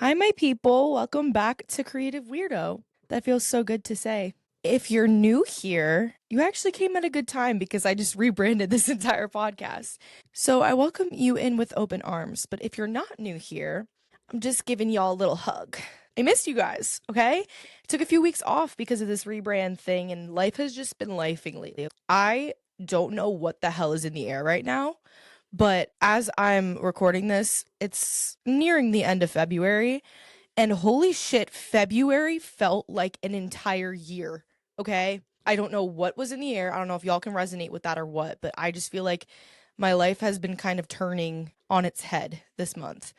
Hi, my people. Welcome back to Creative Weirdo. That feels so good to say. If you're new here, you actually came at a good time because I just rebranded this entire podcast. So I welcome you in with open arms. But if you're not new here, I'm just giving y'all a little hug. I missed you guys, okay? Took a few weeks off because of this rebrand thing, and life has just been lifing lately. I don't know what the hell is in the air right now. But as I'm recording this, it's nearing the end of February, and holy shit, February felt like an entire year, okay? I don't know what was in the air. I don't know if y'all can resonate with that or what, but I just feel like my life has been kind of turning on its head this month.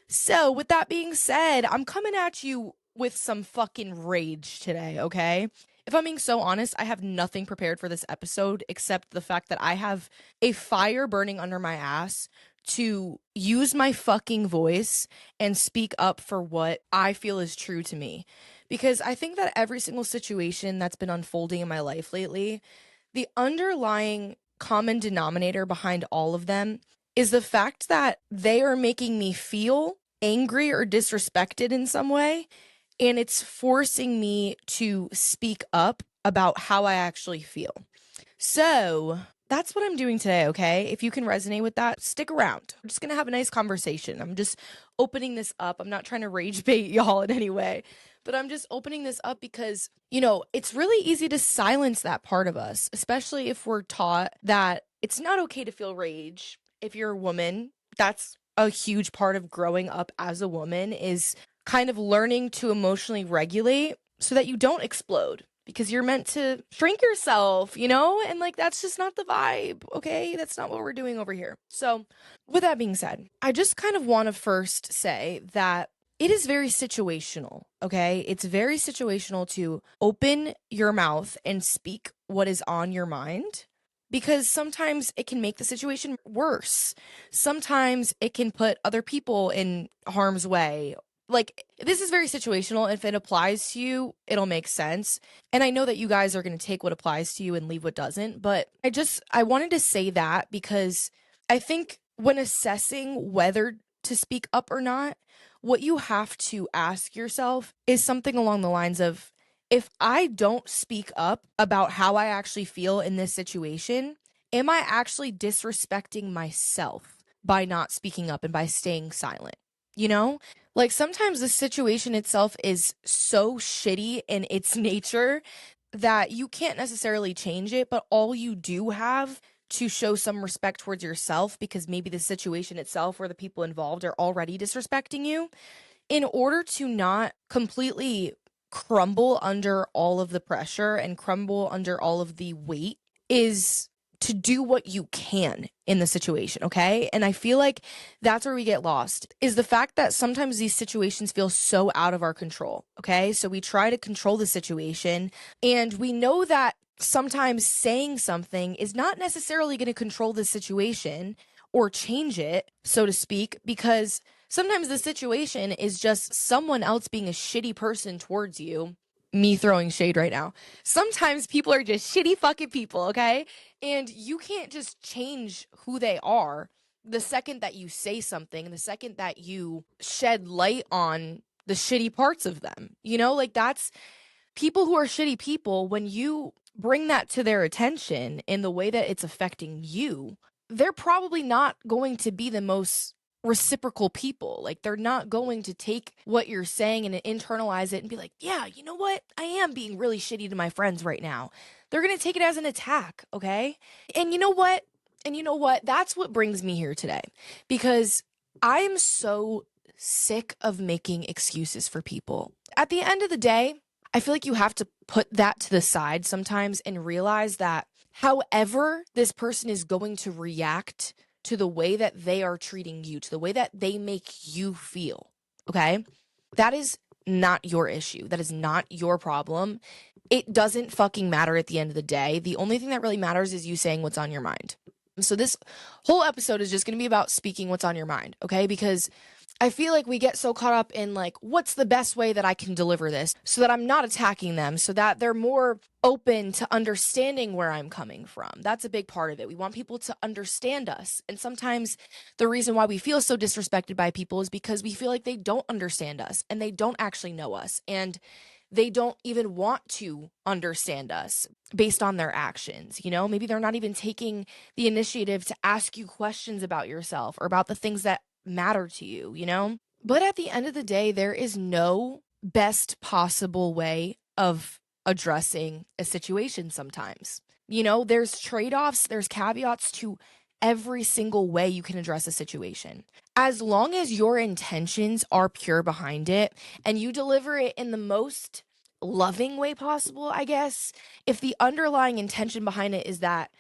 So, with that being said, I'm coming at you with some fucking rage today, okay? If I'm being so honest, I have nothing prepared for this episode except the fact that I have a fire burning under my ass to use my fucking voice and speak up for what I feel is true to me. Because I think that every single situation that's been unfolding in my life lately, the underlying common denominator behind all of them is the fact that they are making me feel angry or disrespected in some way. And it's forcing me to speak up about how I actually feel. So that's what I'm doing today, okay? If you can resonate with that, stick around. We're just gonna have a nice conversation. I'm just opening this up. I'm not trying to rage bait y'all in any way, but I'm just opening this up because, it's really easy to silence that part of us, especially if we're taught that it's not okay to feel rage. If you're a woman, that's a huge part of growing up as a woman is kind of learning to emotionally regulate so that you don't explode because you're meant to shrink yourself, and like that's just not the vibe, okay? That's not what we're doing over here. So, with that being said, I just kind of want to first say that it is very situational, okay? It's very situational to open your mouth and speak what is on your mind because sometimes it can make the situation worse. Sometimes it can put other people in harm's way. Like, this is very situational. If it applies to you, it'll make sense. And I know that you guys are going to take what applies to you and leave what doesn't. But I wanted to say that because I think when assessing whether to speak up or not, what you have to ask yourself is something along the lines of, if I don't speak up about how I actually feel in this situation, am I actually disrespecting myself by not speaking up and by staying silent? You know? Like sometimes the situation itself is so shitty in its nature that you can't necessarily change it, but all you do have to show some respect towards yourself because maybe the situation itself or the people involved are already disrespecting you in order to not completely crumble under all of the pressure and crumble under all of the weight is to do what you can in the situation, okay? And I feel like that's where we get lost is the fact that sometimes these situations feel so out of our control, okay? So we try to control the situation and we know that sometimes saying something is not necessarily going to control the situation or change it, so to speak, because sometimes the situation is just someone else being a shitty person towards you. Me throwing shade right now. Sometimes people are just shitty fucking people, okay? And you can't just change who they are the second that you say something, the second that you shed light on the shitty parts of them. Like that's people who are shitty people, when you bring that to their attention in the way that it's affecting you, they're probably not going to be the most reciprocal people. Like they're not going to take what you're saying and internalize it and be like, yeah, you know what? I am being really shitty to my friends right now. They're going to take it as an attack, okay? And you know what? That's what brings me here today because I'm so sick of making excuses for people. At the end of the day, I feel like you have to put that to the side sometimes and realize that however this person is going to react to the way that they are treating you, to the way that they make you feel, okay? That is not your issue. That is not your problem. It doesn't fucking matter at the end of the day. The only thing that really matters is you saying what's on your mind. So this whole episode is just going to be about speaking what's on your mind, okay? Because I feel like we get so caught up in like, what's the best way that I can deliver this so that I'm not attacking them, so that they're more open to understanding where I'm coming from. That's a big part of it. We want people to understand us. And sometimes the reason why we feel so disrespected by people is because we feel like they don't understand us and they don't actually know us. And they don't even want to understand us based on their actions. Maybe they're not even taking the initiative to ask you questions about yourself or about the things that matter to you. But at the end of the day, there is no best possible way of addressing a situation sometimes. There's trade-offs, there's caveats to every single way you can address a situation. As long as your intentions are pure behind it and you deliver it in the most loving way possible, I guess, if the underlying intention behind it is that,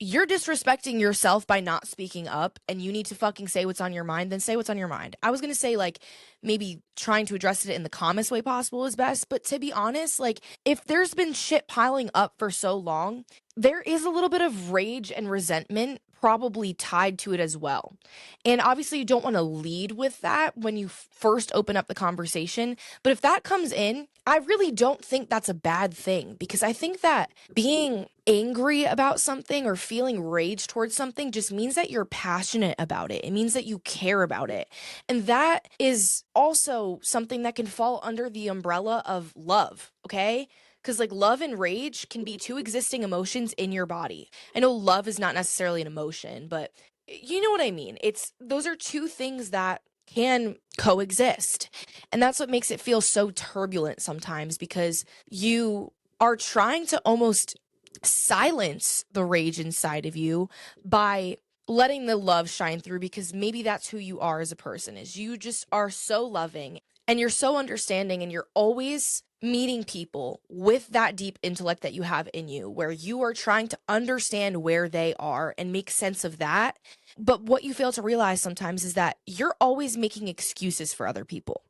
you're disrespecting yourself by not speaking up and you need to fucking say what's on your mind, then say what's on your mind. I was going to say, like, maybe trying to address it in the calmest way possible is best. But to be honest, like, if there's been shit piling up for so long, there is a little bit of rage and resentment probably tied to it as well. And obviously, you don't want to lead with that when you first open up the conversation. But if that comes in, I really don't think that's a bad thing, because I think that being angry about something or feeling rage towards something just means that you're passionate about it. It means that you care about it. And that is also something that can fall under the umbrella of love, okay? Because like love and rage can be two existing emotions in your body. I know love is not necessarily an emotion, but you know what I mean. Those are two things that can coexist. And that's what makes it feel so turbulent sometimes, because you are trying to almost silence the rage inside of you by letting the love shine through, because maybe that's who you are as a person, is you just are so loving and you're so understanding, and you're always meeting people with that deep intellect that you have in you, where you are trying to understand where they are and make sense of that. But what you fail to realize sometimes is that you're always making excuses for other people.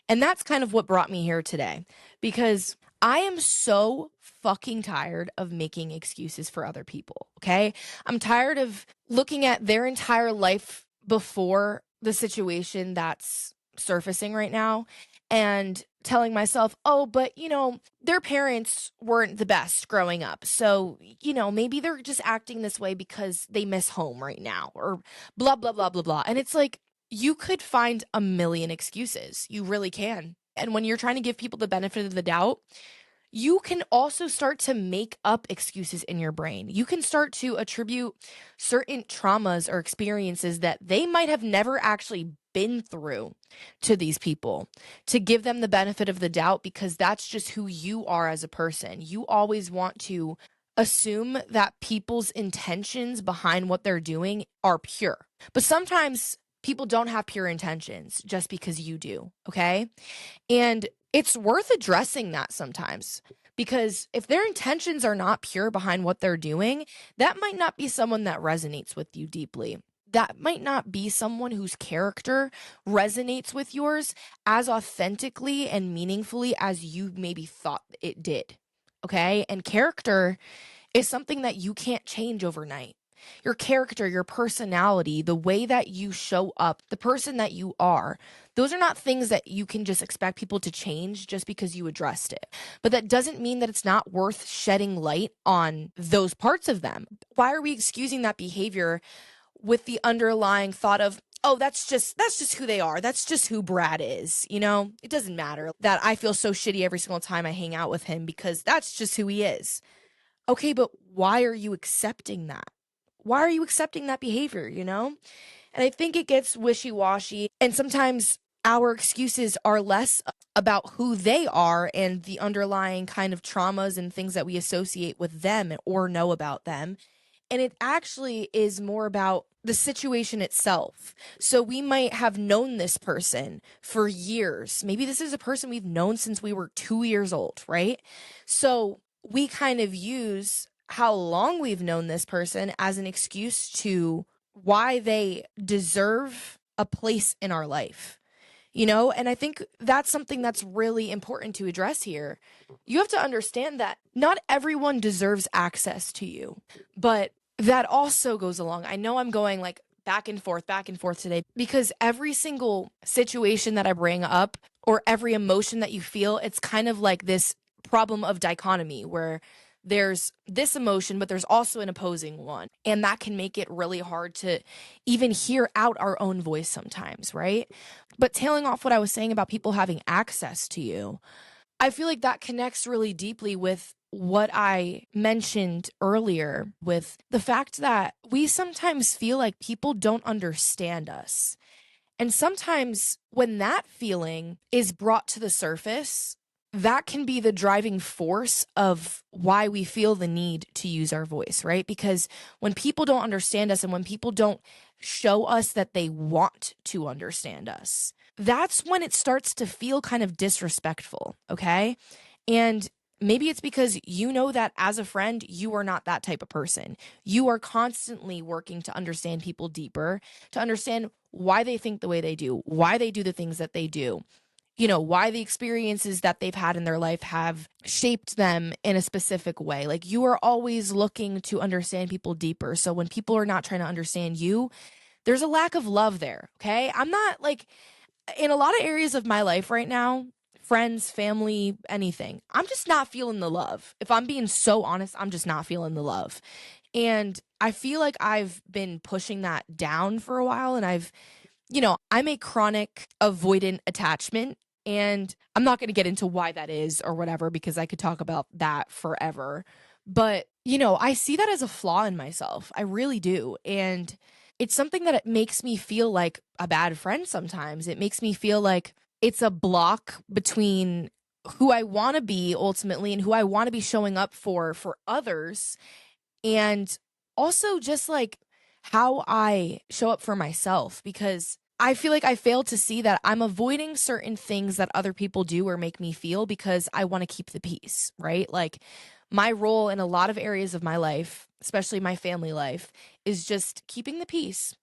And that's kind of what brought me here today, because I am so fucking tired of making excuses for other people, okay? I'm tired of looking at their entire life before the situation that's surfacing right now and telling myself, oh, but their parents weren't the best growing up. So, maybe they're just acting this way because they miss home right now, or blah, blah, blah, blah, blah. And it's like, you could find a million excuses. You really can. And when you're trying to give people the benefit of the doubt, you can also start to make up excuses in your brain. You can start to attribute certain traumas or experiences that they might have never actually been through to these people, to give them the benefit of the doubt, because that's just who you are as a person. You always want to assume that people's intentions behind what they're doing are pure. But sometimes people don't have pure intentions just because you do, okay? And it's worth addressing that sometimes, because if their intentions are not pure behind what they're doing, that might not be someone that resonates with you deeply. That might not be someone whose character resonates with yours as authentically and meaningfully as you maybe thought it did, okay? And character is something that you can't change overnight. Your character, your personality, the way that you show up, the person that you are, those are not things that you can just expect people to change just because you addressed it. But that doesn't mean that it's not worth shedding light on those parts of them. Why are we excusing that behavior with the underlying thought of, oh, that's just who they are. That's just who Brad is. It doesn't matter that I feel so shitty every single time I hang out with him, because that's just who he is. Okay, but why are you accepting that? Why are you accepting that behavior, And I think it gets wishy-washy, and sometimes our excuses are less about who they are and the underlying kind of traumas and things that we associate with them or know about them. And it actually is more about the situation itself. So we might have known this person for years. Maybe this is a person we've known since we were 2 years old, right? So we kind of use how long we've known this person as an excuse to why they deserve a place in our life. And I think that's something that's really important to address here. You have to understand that not everyone deserves access to you, but that also goes along. I know I'm going like back and forth today because every single situation that I bring up or every emotion that you feel, it's kind of like this problem of dichotomy where there's this emotion, but there's also an opposing one. And that can make it really hard to even hear out our own voice sometimes, right? But tailing off what I was saying about people having access to you, I feel like that connects really deeply with what I mentioned earlier with the fact that we sometimes feel like people don't understand us. And sometimes when that feeling is brought to the surface, that can be the driving force of why we feel the need to use our voice, right? Because when people don't understand us and when people don't show us that they want to understand us, that's when it starts to feel kind of disrespectful, okay? And maybe it's because you know that as a friend, you are not that type of person. You are constantly working to understand people deeper, to understand why they think the way they do, why they do the things that they do, why the experiences that they've had in their life have shaped them in a specific way. Like you are always looking to understand people deeper. So when people are not trying to understand you, there's a lack of love there. Okay. I'm not like in a lot of areas of my life right now, friends, family, anything, I'm just not feeling the love. If I'm being so honest, I'm just not feeling the love. And I feel like I've been pushing that down for a while and I'm a chronic avoidant attachment. And I'm not going to get into why that is or whatever, because I could talk about that forever. But, I see that as a flaw in myself. I really do. And it's something that it makes me feel like a bad friend sometimes. It makes me feel like it's a block between who I want to be ultimately and who I want to be showing up for others. And also just like how I show up for myself, because I feel like I fail to see that I'm avoiding certain things that other people do or make me feel because I want to keep the peace, right? Like my role in a lot of areas of my life, especially my family life, is just keeping the peace,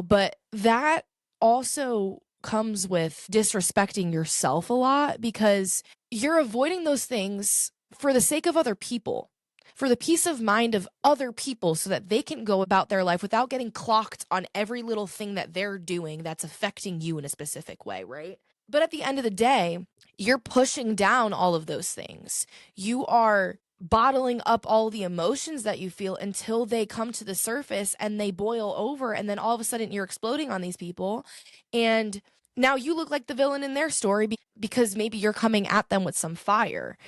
but that also comes with disrespecting yourself a lot because you're avoiding those things for the sake of other people, for the peace of mind of other people so that they can go about their life without getting clocked on every little thing that they're doing that's affecting you in a specific way, right? But at the end of the day, you're pushing down all of those things. You are bottling up all the emotions that you feel until they come to the surface and they boil over. And then all of a sudden you're exploding on these people. And now you look like the villain in their story because maybe you're coming at them with some fire.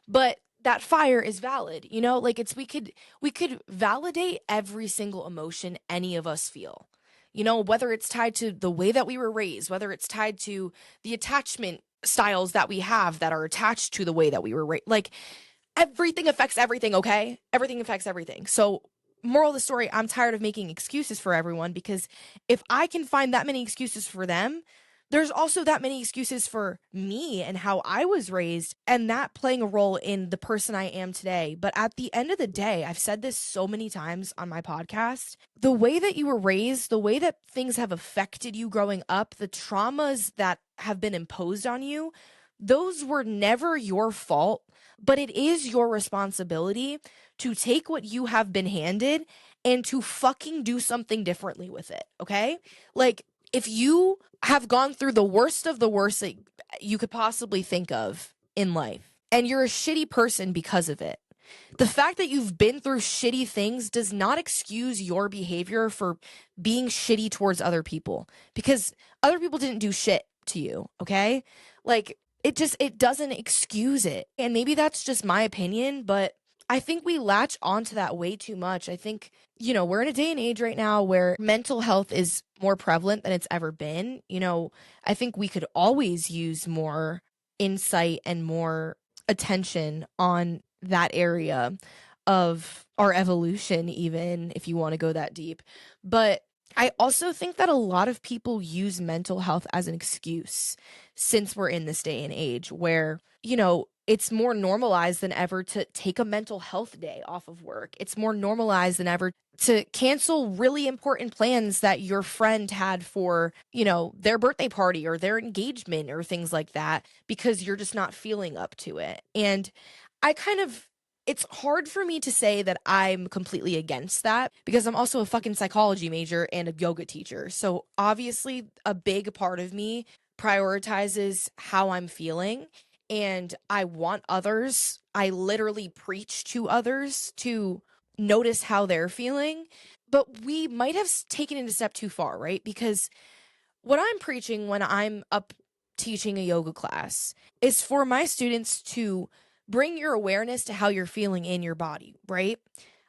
But that fire is valid, like we could validate every single emotion any of us feel, whether it's tied to the way that we were raised, whether it's tied to the attachment styles that we have that are attached to the way that we were raised. Like everything affects everything. Okay. Everything affects everything. So moral of the story, I'm tired of making excuses for everyone, because if I can find that many excuses for them, there's also that many excuses for me and how I was raised, and that playing a role in the person I am today. But at the end of the day, I've said this so many times on my podcast, the way that you were raised, the way that things have affected you growing up, the traumas that have been imposed on you, those were never your fault, but it is your responsibility to take what you have been handed and to fucking do something differently with it, okay? Like, if you have gone through the worst of the worst that you could possibly think of in life, and you're a shitty person because of it, the fact that you've been through shitty things does not excuse your behavior for being shitty towards other people, because other people didn't do shit to you, okay? Like, it doesn't excuse it. And maybe that's just my opinion, but I think we latch onto that way too much. I think, we're in a day and age right now where mental health is more prevalent than it's ever been. I think we could always use more insight and more attention on that area of our evolution, even if you want to go that deep. But I also think that a lot of people use mental health as an excuse since we're in this day and age where, it's more normalized than ever to take a mental health day off of work. It's more normalized than ever to cancel really important plans that your friend had for, their birthday party or their engagement or things like that because you're just not feeling up to it. And I kind of it's hard for me to say that I'm completely against that because I'm also a fucking psychology major and a yoga teacher. So obviously, a big part of me prioritizes how I'm feeling, and I want others, I literally preach to others to notice how they're feeling. But we might have taken it a step too far, right? Because what I'm preaching when I'm up teaching a yoga class is for my students to bring your awareness to how you're feeling in your body, right?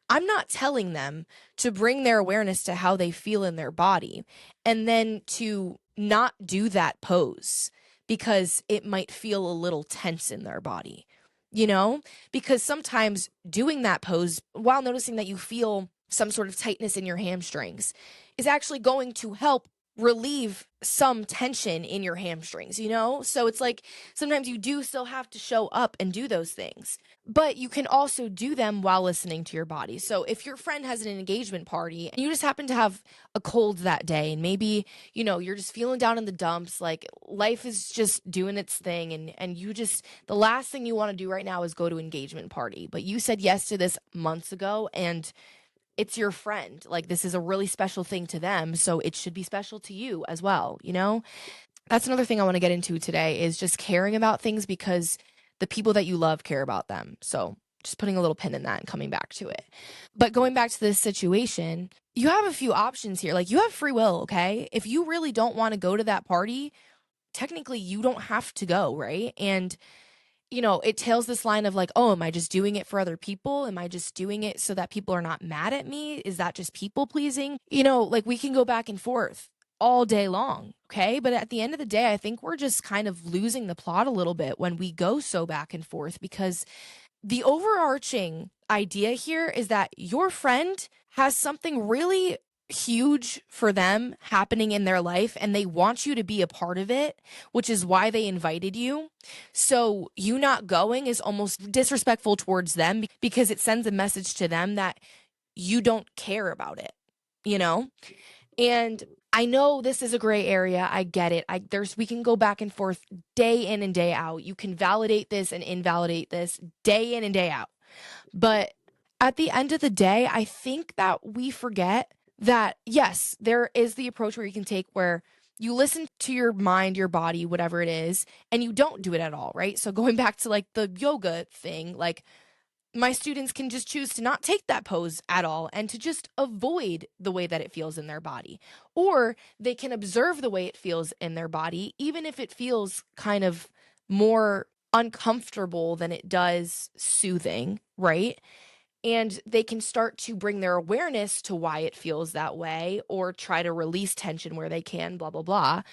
I'm not telling them to bring their awareness to how they feel in their body and then to not do that pose because it might feel a little tense in their body, you know? Because sometimes doing that pose while noticing that you feel some sort of tightness in your hamstrings is actually going to help relieve some tension in your hamstrings, you know? So it's like sometimes you do still have to show up and do those things, but you can also do them while listening to your body. So if your friend has an engagement party and you just happen to have a cold that day and maybe, you know, you're just feeling down in the dumps, like life is just doing its thing and you just the last thing you want to do right now is go to engagement party, but you said yes to this months ago and it's your friend. Like this is a really special thing to them, so it should be special to you as well, you know? That's another thing I want to get into today is just caring about things because the people that you love care about them. So, just putting a little pin in that and coming back to it. But going back to this situation, you have a few options here. Like you have free will, okay? If you really don't want to go to that party, technically you don't have to go, right? And you know, it tells this line of like, oh, am I just doing it for other people? Am I just doing it so that people are not mad at me? Is that just people pleasing? You know, like we can go back and forth all day long. Okay. But at the end of the day, I think we're just kind of losing the plot a little bit when we go so back and forth because the overarching idea here is that your friend has something really huge for them happening in their life and they want you to be a part of it, which is why they invited you. So you not going is almost disrespectful towards them because it sends a message to them that you don't care about it, you know? And I know this is a gray area. I get it. We can go back and forth day in and day out. You can validate this and invalidate this day in and day out. But at the end of the day, I think that we forget that yes, there is the approach where you can take where you listen to your mind, your body, whatever it is, and you don't do it at all, right? So going back to like the yoga thing, like my students can just choose to not take that pose at all and to just avoid the way that it feels in their body. Or they can observe the way it feels in their body, even if it feels kind of more uncomfortable than it does soothing, right? And they can start to bring their awareness to why it feels that way or try to release tension where they can, blah, blah, blah.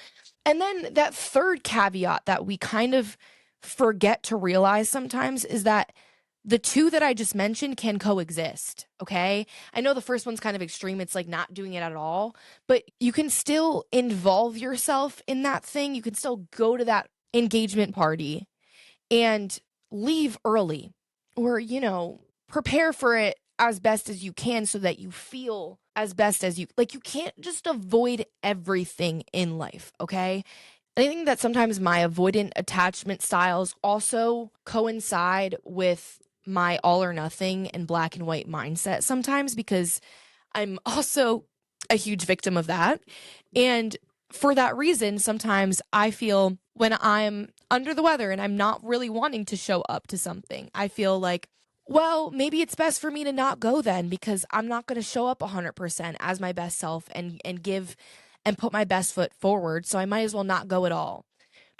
And then that third caveat that we kind of forget to realize sometimes is that the two that I just mentioned can coexist, okay? I know the first one's kind of extreme. It's like not doing it at all, but you can still involve yourself in that thing. You can still go to that engagement party and leave early or, you know, prepare for it as best as you can so that you feel as best as you like. You can't just avoid everything in life, okay? I think that sometimes my avoidant attachment styles also coincide with my all or nothing and black and white mindset sometimes because I'm also a huge victim of that. And for that reason, sometimes I feel when I'm under the weather and I'm not really wanting to show up to something, I feel like, well, maybe it's best for me to not go then because I'm not going to show up 100% as my best self and give and put my best foot forward. So I might as well not go at all.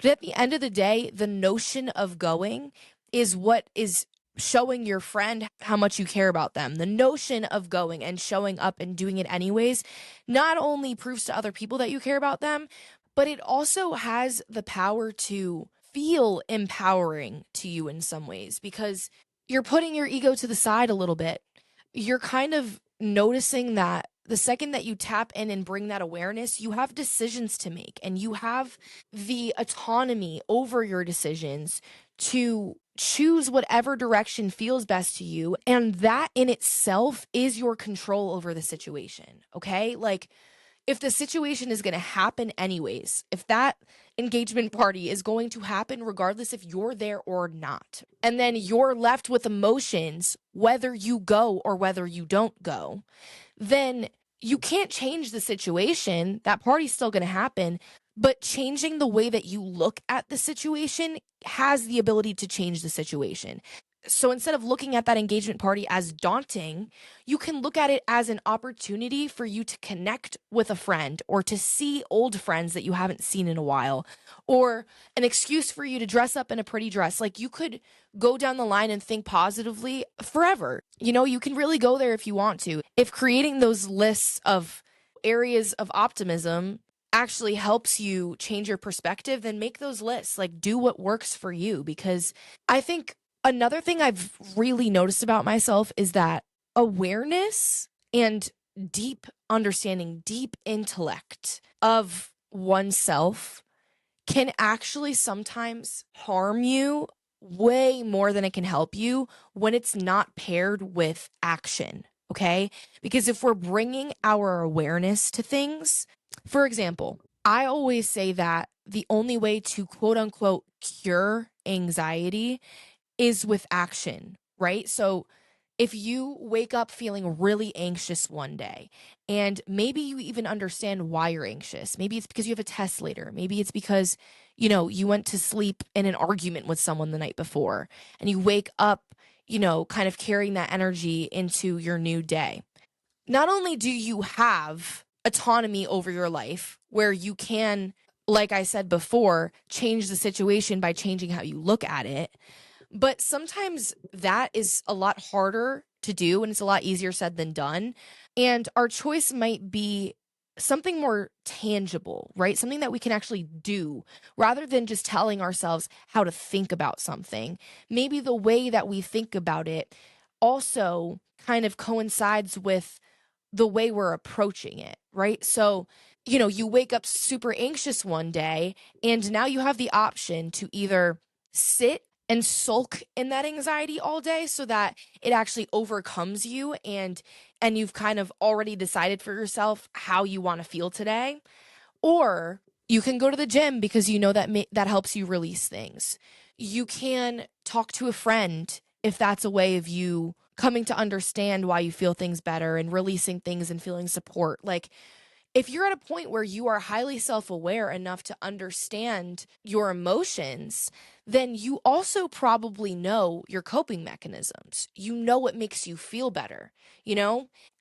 But at the end of the day, the notion of going is what is showing your friend how much you care about them. The notion of going and showing up and doing it anyways not only proves to other people that you care about them, but it also has the power to feel empowering to you in some ways because you're putting your ego to the side a little bit. You're kind of noticing that the second that you tap in and bring that awareness, you have decisions to make and you have the autonomy over your decisions to choose whatever direction feels best to you. And that in itself is your control over the situation. Okay. Like if the situation is going to happen anyways, if that engagement party is going to happen regardless if you're there or not, and then you're left with emotions whether you go or whether you don't go, then you can't change the situation. That party's still going to happen, but changing the way that you look at the situation has the ability to change the situation. So instead of looking at that engagement party as daunting, you can look at it as an opportunity for you to connect with a friend or to see old friends that you haven't seen in a while, or an excuse for you to dress up in a pretty dress. Like, you could go down the line and think positively forever. You can really go there if you want to. If creating those lists of areas of optimism actually helps you change your perspective, then make those lists. Like, do what works for you. Because I think another thing I've really noticed about myself is that awareness and deep understanding, deep intellect of oneself can actually sometimes harm you way more than it can help you when it's not paired with action. Okay? Because if we're bringing our awareness to things, for example, I always say that the only way to quote unquote cure anxiety is with action, right? So if you wake up feeling really anxious one day, and maybe you even understand why you're anxious, maybe it's because you have a test later, maybe it's because, you went to sleep in an argument with someone the night before, and you wake up, kind of carrying that energy into your new day. Not only do you have autonomy over your life where you can, like I said before, change the situation by changing how you look at it, but sometimes that is a lot harder to do and it's a lot easier said than done. And our choice might be something more tangible, right? Something that we can actually do rather than just telling ourselves how to think about something. Maybe the way that we think about it also kind of coincides with the way we're approaching it, right? So, you wake up super anxious one day, and now you have the option to either sit and sulk in that anxiety all day so that it actually overcomes you, and you've kind of already decided for yourself how you want to feel today, or you can go to the gym because that helps you release things. You can talk to a friend if that's a way of you coming to understand why you feel things better and releasing things and feeling support. Like, if you're at a point where you are highly self-aware enough to understand your emotions, then you also probably know your coping mechanisms. You know what makes you feel better,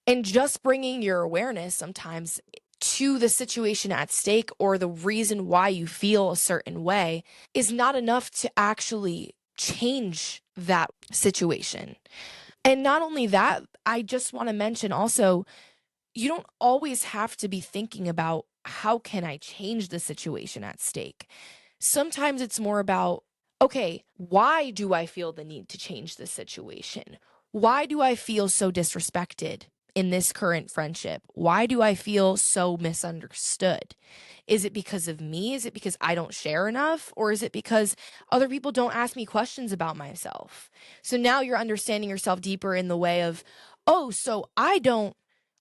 And just bringing your awareness sometimes to the situation at stake or the reason why you feel a certain way is not enough to actually change that situation. And not only that, I just want to mention also, you don't always have to be thinking about how can I change the situation at stake. Sometimes it's more about, okay, why do I feel the need to change this situation? Why do I feel so disrespected in this current friendship? Why do I feel so misunderstood? Is it because of me? Is it because I don't share enough? Or is it because other people don't ask me questions about myself? So now you're understanding yourself deeper in the way of, oh, so I don't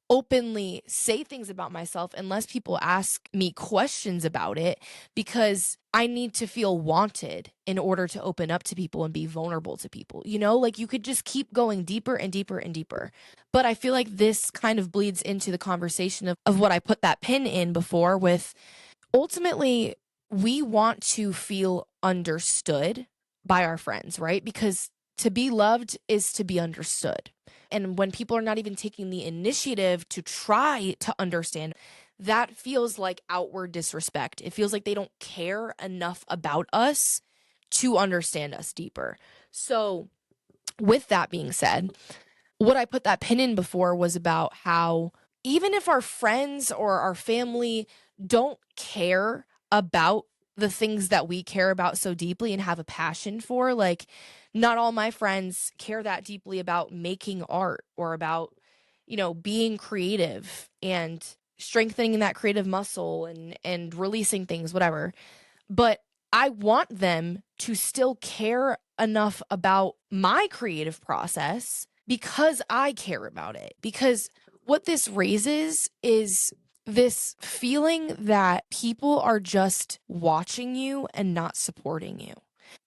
openly say things about myself unless people ask me questions about it because I need to feel wanted in order to open up to people and be vulnerable to people. Like, you could just keep going deeper and deeper and deeper. But I feel like this kind of bleeds into the conversation of what I put that pin in before with, ultimately, we want to feel understood by our friends, right? Because to be loved is to be understood. And when people are not even taking the initiative to try to understand, that feels like outward disrespect. It feels like they don't care enough about us to understand us deeper. So, with that being said, what I put that pin in before was about how even if our friends or our family don't care about the things that we care about so deeply and have a passion for, like, not all my friends care that deeply about making art or about, being creative and strengthening that creative muscle and releasing things, whatever. But I want them to still care enough about my creative process because I care about it. Because what this raises is this feeling that people are just watching you and not supporting you.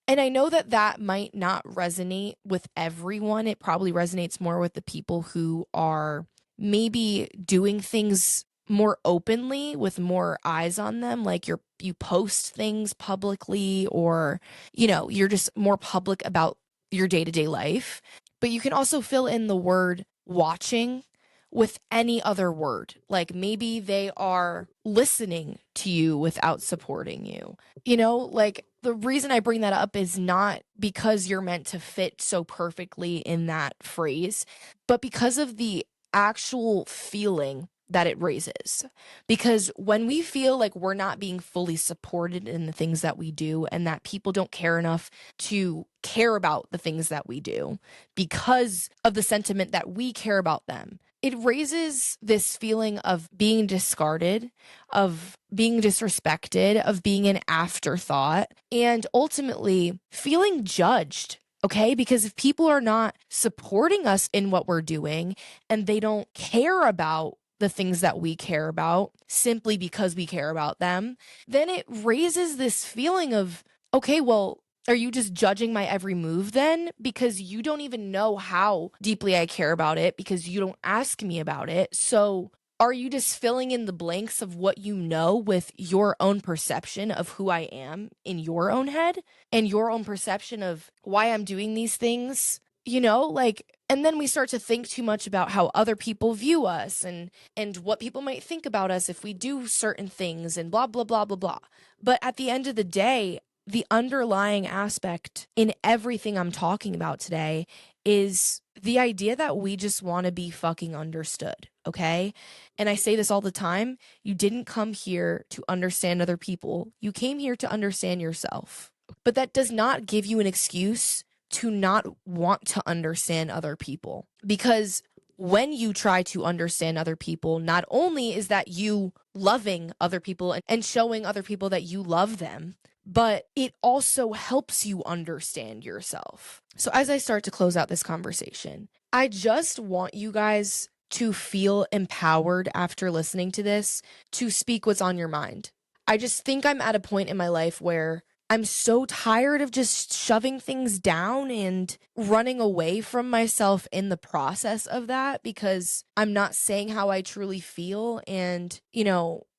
And I know that that might not resonate with everyone. It probably resonates more with the people who are maybe doing things more openly with more eyes on them, like you post things publicly, or you're just more public about your day-to-day life. But you can also fill in the word watching with any other word. Like maybe they are listening to you without supporting you. Like the reason I bring that up is not because you're meant to fit so perfectly in that phrase, but because of the actual feeling that it raises. Because when we feel like we're not being fully supported in the things that we do, and that people don't care enough to care about the things that we do because of the sentiment that we care about them, it raises this feeling of being discarded, of being disrespected, of being an afterthought, and ultimately feeling judged. Okay, because if people are not supporting us in what we're doing and they don't care about the things that we care about simply because we care about them, then it raises this feeling of, okay, well, are you just judging my every move then? Because you don't even know how deeply I care about it because you don't ask me about it. So are you just filling in the blanks of what you know with your own perception of who I am in your own head and your own perception of why I'm doing these things? And then we start to think too much about how other people view us and what people might think about us if we do certain things and blah, blah, blah, blah, blah. But at the end of the day, the underlying aspect in everything I'm talking about today is the idea that we just want to be fucking understood, okay? And I say this all the time. You didn't come here to understand other people. You came here to understand yourself. But that does not give you an excuse to not want to understand other people. Because when you try to understand other people, not only is that you loving other people and showing other people that you love them, but it also helps you understand yourself. So as I start to close out this conversation, I just want you guys to feel empowered after listening to this to speak what's on your mind. I just think I'm at a point in my life where I'm so tired of just shoving things down and running away from myself in the process of that, because I'm not saying how I truly feel, and,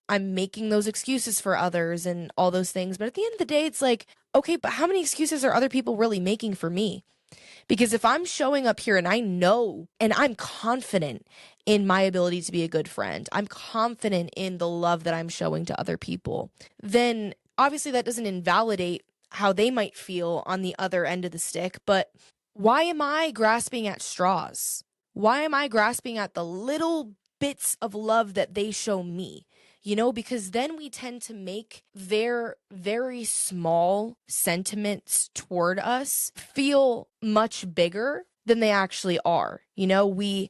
I'm making those excuses for others and all those things. But at the end of the day, it's like, okay, but how many excuses are other people really making for me? Because if I'm showing up here and I know and I'm confident in my ability to be a good friend, I'm confident in the love that I'm showing to other people, then obviously that doesn't invalidate how they might feel on the other end of the stick. But why am I grasping at straws? Why am I grasping at the little bits of love that they show me? Because then we tend to make their very small sentiments toward us feel much bigger than they actually are. We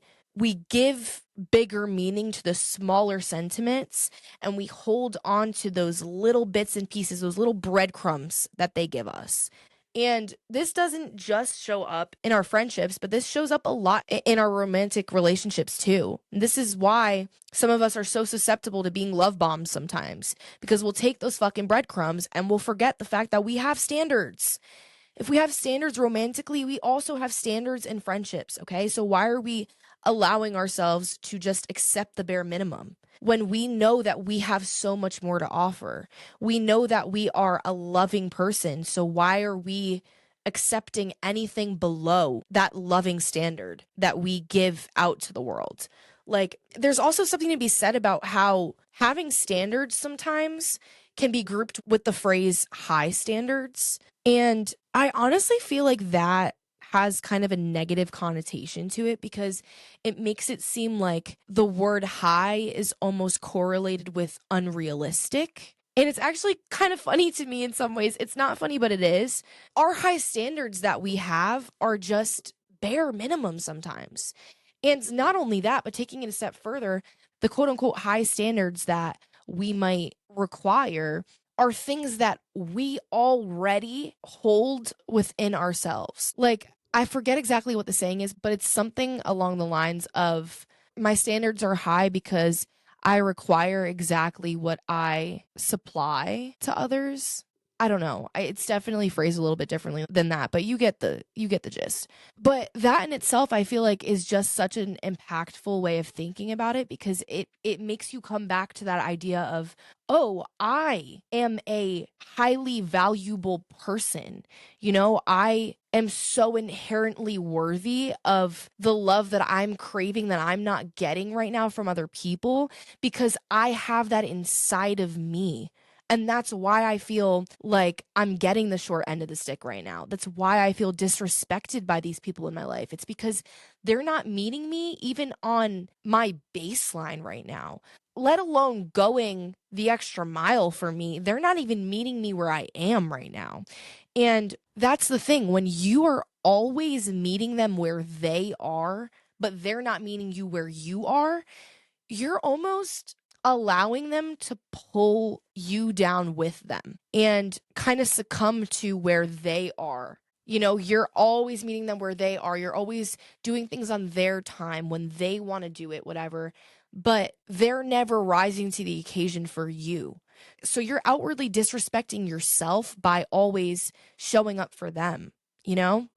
give bigger meaning to the smaller sentiments, and we hold on to those little bits and pieces, those little breadcrumbs that they give us. And this doesn't just show up in our friendships, but this shows up a lot in our romantic relationships too. And this is why some of us are so susceptible to being love bombed sometimes, because we'll take those fucking breadcrumbs and we'll forget the fact that we have standards. If we have standards romantically, we also have standards in friendships, okay? So why are we allowing ourselves to just accept the bare minimum when we know that we have so much more to offer? We know that we are a loving person. So why are we accepting anything below that loving standard that we give out to the world? Like, there's also something to be said about how having standards sometimes can be grouped with the phrase high standards. And I honestly feel like that has kind of a negative connotation to it, because it makes it seem like the word high is almost correlated with unrealistic. And it's actually kind of funny to me in some ways. It's not funny, but it is. Our high standards that we have are just bare minimum sometimes. And not only that, but taking it a step further, the quote unquote high standards that we might require are things that we already hold within ourselves. Like, I forget exactly what the saying is, but it's something along the lines of, my standards are high because I require exactly what I supply to others. I don't know. It's definitely phrased a little bit differently than that, but you get the gist. But that in itself, I feel like, is just such an impactful way of thinking about it, because it makes you come back to that idea of, oh, I am a highly valuable person. I am so inherently worthy of the love that I'm craving that I'm not getting right now from other people, because I have that inside of me. And that's why I feel like I'm getting the short end of the stick right now. That's why I feel disrespected by these people in my life. It's because they're not meeting me even on my baseline right now, let alone going the extra mile for me. They're not even meeting me where I am right now. And that's the thing. When you are always meeting them where they are, but they're not meeting you where you are, you're almost allowing them to pull you down with them and kind of succumb to where they are. You're always meeting them where they are. You're always doing things on their time when they want to do it, whatever. But they're never rising to the occasion for you. So you're outwardly disrespecting yourself by always showing up for them, you know?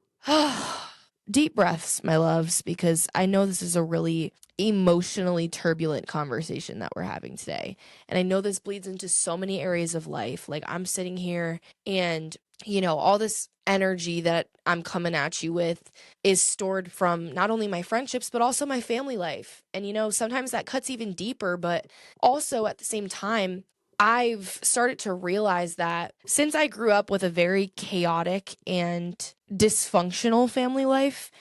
Deep breaths, my loves, because I know this is a really emotionally turbulent conversation that we're having today. And I know this bleeds into so many areas of life. Like, I'm sitting here and, all this energy that I'm coming at you with is stored from not only my friendships, but also my family life. And, sometimes that cuts even deeper, but also at the same time, I've started to realize that since I grew up with a very chaotic and dysfunctional family life,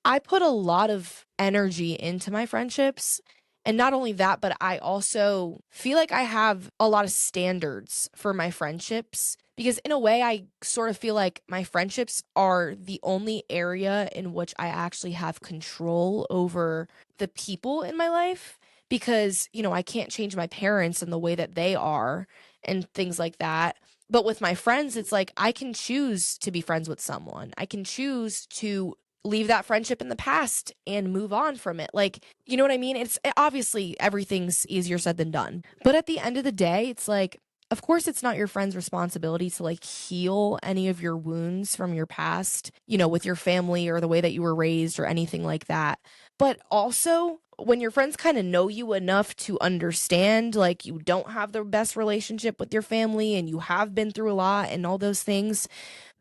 I put a lot of energy into my friendships. And not only that, but I also feel like I have a lot of standards for my friendships, because in a way, I sort of feel like my friendships are the only area in which I actually have control over the people in my life, because, I can't change my parents and the way that they are and things like that. But with my friends, it's like I can choose to be friends with someone. I can choose to leave that friendship in the past and move on from it. Like, you know what I mean? It's obviously everything's easier said than done. But at the end of the day, it's like, of course, it's not your friend's responsibility to like heal any of your wounds from your past, with your family or the way that you were raised or anything like that. But also, when your friends kind of know you enough to understand, like, you don't have the best relationship with your family and you have been through a lot and all those things,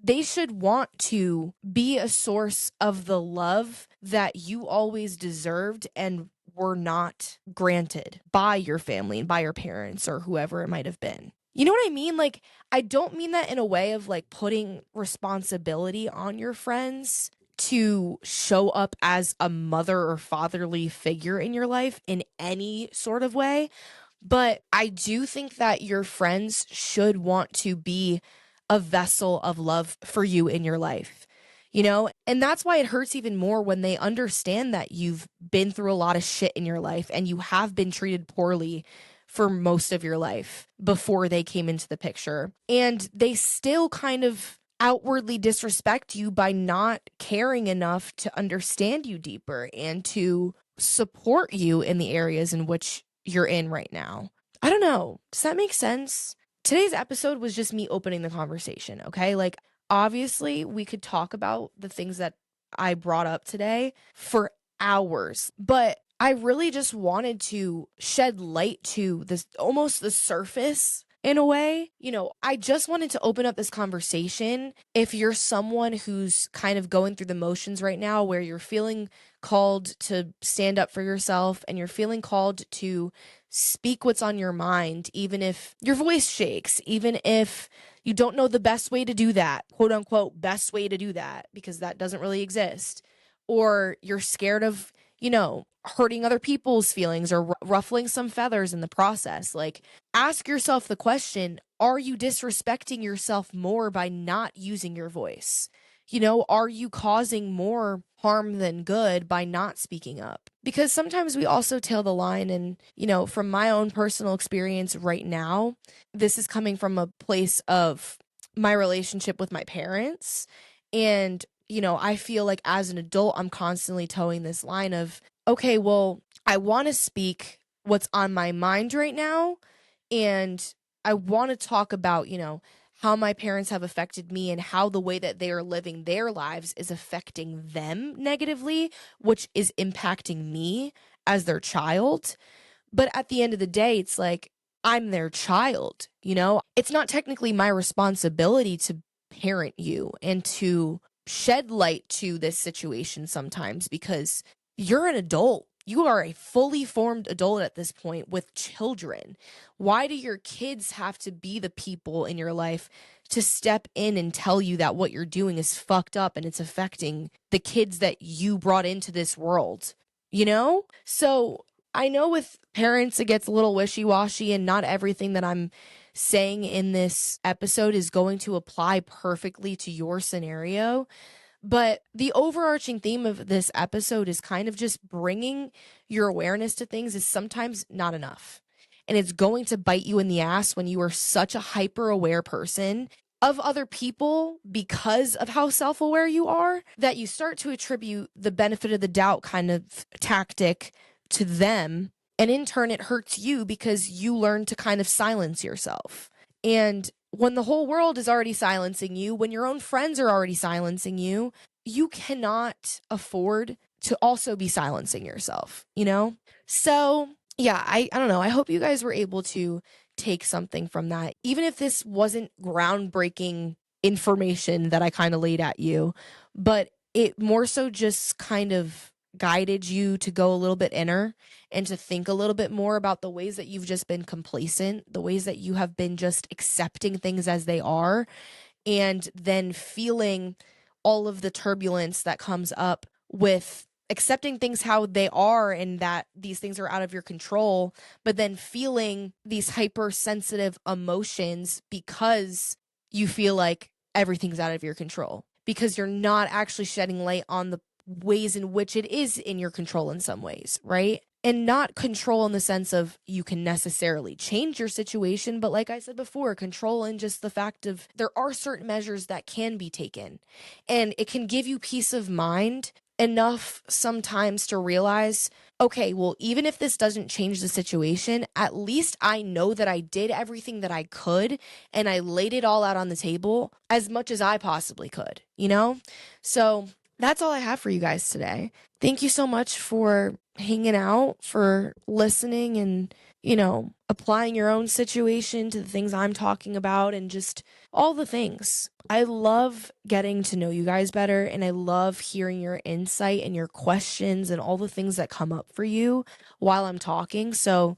they should want to be a source of the love that you always deserved and were not granted by your family and by your parents or whoever it might have been. You know what I mean? Like, I don't mean that in a way of like putting responsibility on your friends to show up as a mother or fatherly figure in your life in any sort of way. But I do think that your friends should want to be a vessel of love for you in your life, and that's why it hurts even more when they understand that you've been through a lot of shit in your life and you have been treated poorly for most of your life before they came into the picture. And they still kind of outwardly disrespect you by not caring enough to understand you deeper and to support you in the areas in which you're in right now. I don't know. Does that make sense? Today's episode was just me opening the conversation, okay? Like, obviously, we could talk about the things that I brought up today for hours, but I really just wanted to shed light to this, almost the surface in a way. I just wanted to open up this conversation. If you're someone who's kind of going through the motions right now, where you're feeling called to stand up for yourself and you're feeling called to speak what's on your mind, even if your voice shakes, even if you don't know the best way to do that, quote unquote, best way to do that, because that doesn't really exist, or you're scared of, hurting other people's feelings or ruffling some feathers in the process. Like, ask yourself the question, are you disrespecting yourself more by not using your voice? Are you causing more harm than good by not speaking up? Because sometimes we also tail the line. And, from my own personal experience right now, this is coming from a place of my relationship with my parents. And, I feel like as an adult, I'm constantly towing this line of, okay, well, I want to speak what's on my mind right now. And I want to talk about, how my parents have affected me and how the way that they are living their lives is affecting them negatively, which is impacting me as their child. But at the end of the day, it's like, I'm their child, It's not technically my responsibility to parent you and to shed light to this situation sometimes, because you're an adult. You are a fully formed adult at this point with children. Why do your kids have to be the people in your life to step in and tell you that what you're doing is fucked up and it's affecting the kids that you brought into this world? So I know with parents, it gets a little wishy-washy, and not everything that I'm saying in this episode is going to apply perfectly to your scenario. But the overarching theme of this episode is kind of just bringing your awareness to things is sometimes not enough. And it's going to bite you in the ass when you are such a hyper-aware person of other people because of how self-aware you are, that you start to attribute the benefit of the doubt kind of tactic to them. And in turn, it hurts you because you learn to kind of silence yourself. And when the whole world is already silencing you, when your own friends are already silencing you, you cannot afford to also be silencing yourself, So yeah, I don't know. I hope you guys were able to take something from that, even if this wasn't groundbreaking information that I kind of laid at you, but it more so just kind of guided you to go a little bit inner and to think a little bit more about the ways that you've just been complacent, the ways that you have been just accepting things as they are, and then feeling all of the turbulence that comes up with accepting things how they are and that these things are out of your control, but then feeling these hypersensitive emotions because you feel like everything's out of your control, because you're not actually shedding light on the ways in which it is in your control in some ways, right? And not control in the sense of you can necessarily change your situation, but like I said before, control in just the fact of there are certain measures that can be taken, and it can give you peace of mind enough sometimes to realize, okay, well, even if this doesn't change the situation, at least I know that I did everything that I could and I laid it all out on the table as much as I possibly could, So that's all I have for you guys today. Thank you so much for hanging out, for listening, and, applying your own situation to the things I'm talking about and just all the things. I love getting to know you guys better, and I love hearing your insight and your questions and all the things that come up for you while I'm talking. So,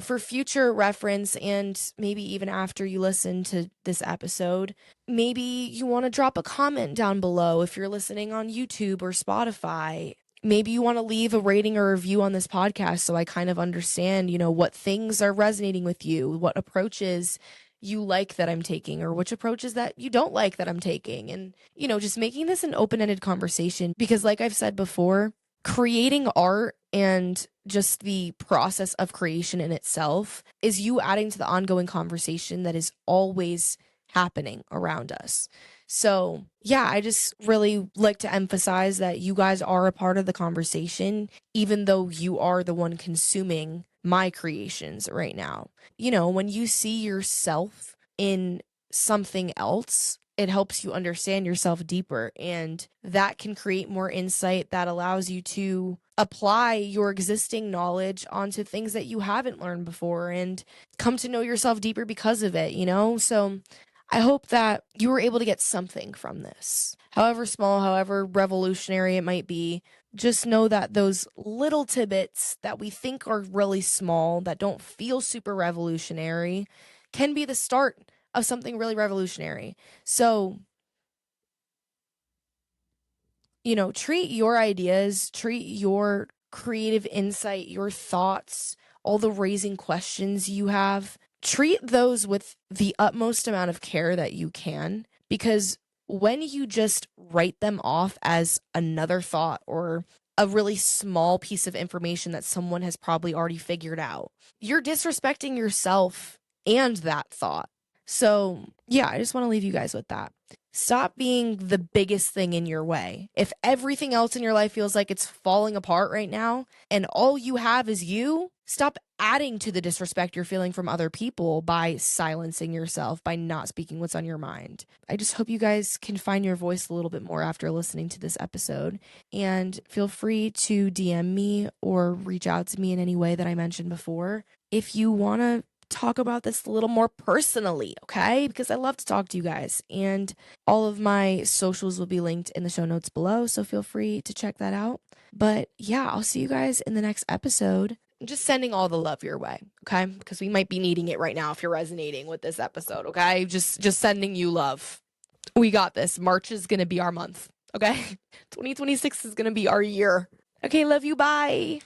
for future reference, and maybe even after you listen to this episode, maybe you want to drop a comment down below if you're listening on YouTube or Spotify. Maybe you want to leave a rating or review on this podcast so I kind of understand, what things are resonating with you, what approaches you like that I'm taking, or which approaches that you don't like that I'm taking. And, just making this an open-ended conversation, because like I've said before, creating art and just the process of creation in itself is you adding to the ongoing conversation that is always happening around us. So yeah, I just really like to emphasize that you guys are a part of the conversation, even though you are the one consuming my creations right now. When you see yourself in something else, it helps you understand yourself deeper, and that can create more insight that allows you to apply your existing knowledge onto things that you haven't learned before and come to know yourself deeper because of it, So I hope that you were able to get something from this. However small, however revolutionary it might be, just know that those little tidbits that we think are really small, that don't feel super revolutionary, can be the start of something really revolutionary. So, treat your ideas, treat your creative insight, your thoughts, all the raising questions you have, treat those with the utmost amount of care that you can, because when you just write them off as another thought or a really small piece of information that someone has probably already figured out, you're disrespecting yourself and that thought. So, yeah, I just want to leave you guys with that. Stop being the biggest thing in your way. If everything else in your life feels like it's falling apart right now and all you have is you, Stop adding to the disrespect you're feeling from other people by silencing yourself, by not speaking what's on your mind. I just hope you guys can find your voice a little bit more after listening to this episode. And feel free to DM me or reach out to me in any way that I mentioned before if you want to talk about this a little more personally, okay? Because I love to talk to you guys. And all of my socials will be linked in the show notes below, so feel free to check that out. But yeah, I'll see you guys in the next episode. I'm just sending all the love your way, okay? Because we might be needing it right now if you're resonating with this episode, okay? Just sending you love. We got this. March is going to be our month, okay? 2026 is going to be our year. Okay, love you. Bye.